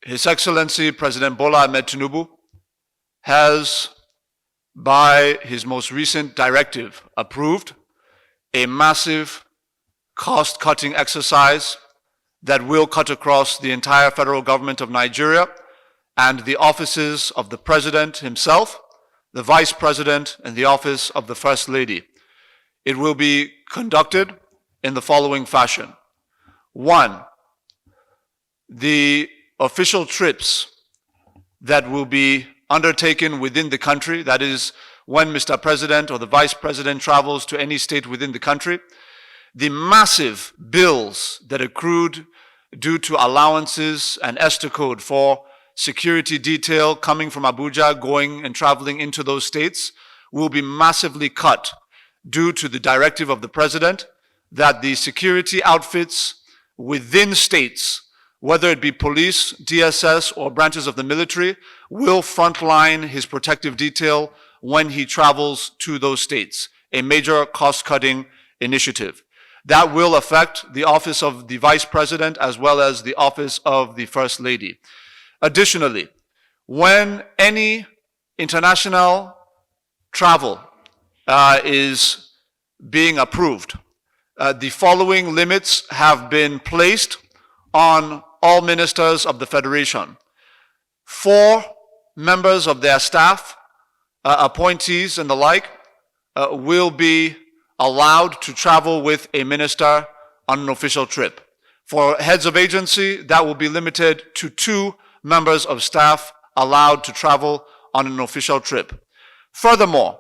His Excellency President Bola Tinubu has, by his most recent directive, approved a massive cost-cutting exercise that will cut across the entire federal government of Nigeria and the offices of the President himself, the Vice President, and the office of the First Lady. It will be conducted in the following fashion. 1, the official trips that will be undertaken within the country, that is, when Mr. President or the Vice President travels to any state within the country, the massive bills that accrued due to allowances and ESTA code for security detail coming from Abuja, going and traveling into those states, will be massively cut due to the directive of the President that the security outfits within states, whether it be police, DSS, or branches of the military, will frontline his protective detail when he travels to those states, a major cost-cutting initiative. That will affect the office of the Vice President as well as the office of the First Lady. Additionally, when any international travel is being approved, the following limits have been placed on all ministers of the Federation. 4 members of their staff, appointees and the like, will be allowed to travel with a minister on an official trip. For heads of agency, that will be limited to 2 members of staff allowed to travel on an official trip. Furthermore,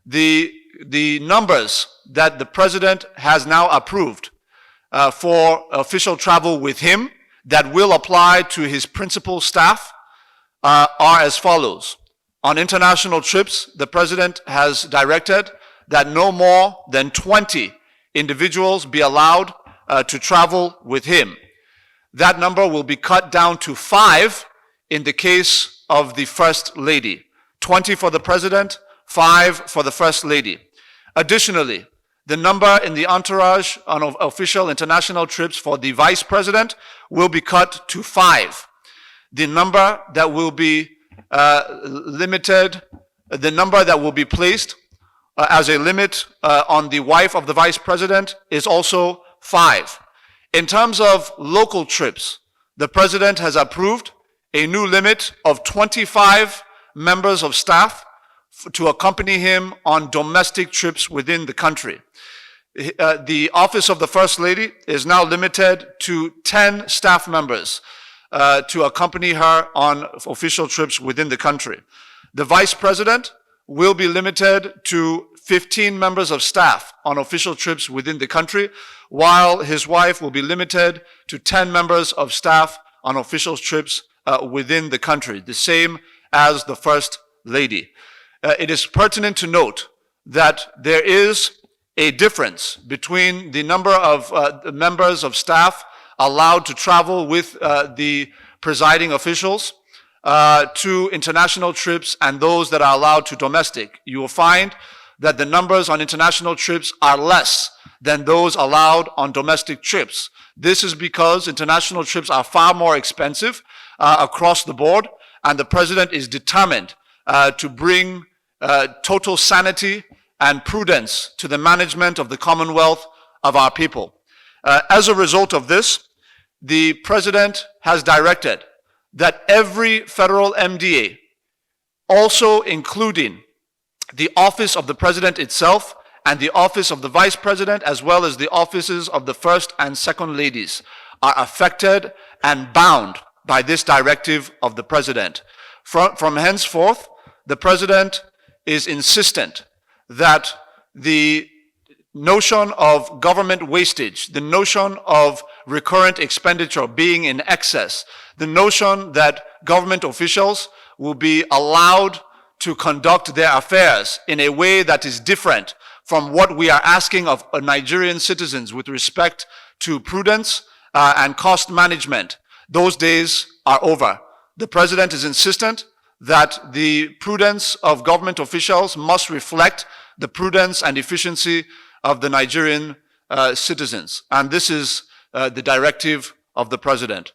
the numbers that the President has now approved for official travel with him that will apply to his principal staff are as follows. On international trips, the President has directed that no more than 20 individuals be allowed to travel with him. That number will be cut down to 5 in the case of the First Lady. 20 for the President, 5 for the First Lady. Additionally, the number in the entourage on official international trips for the Vice President will be cut to 5. The number that will be the number that will be placed as a limit on the wife of the Vice President is also 5. In terms of local trips, the President has approved a new limit of 25 members of staff to accompany him on domestic trips within the country. The office of the First Lady is now limited to 10 staff members to accompany her on official trips within the country. The Vice President will be limited to 15 members of staff on official trips within the country, while his wife will be limited to 10 members of staff on official trips within the country, the same as the First Lady. It is pertinent to note that there is a difference between the number of members of staff allowed to travel with the presiding officials to international trips and those that are allowed to domestic. You will find that the numbers on international trips are less than those allowed on domestic trips. This is because international trips are far more expensive across the board, and the President is determined to bring total sanity and prudence to the management of the Commonwealth of our people. As a result of this, the President has directed that every federal MDA, also including the office of the President itself and the office of the Vice President, as well as the offices of the First and Second Ladies, are affected and bound by this directive of the President. From henceforth, the President is insistent that the notion of government wastage, the notion of recurrent expenditure being in excess, the notion that government officials will be allowed to conduct their affairs in a way that is different from what we are asking of Nigerian citizens with respect to prudence and cost management, those days are over. The President is insistent that the prudence of government officials must reflect the prudence and efficiency of the Nigerian citizens. And this is the directive of the President.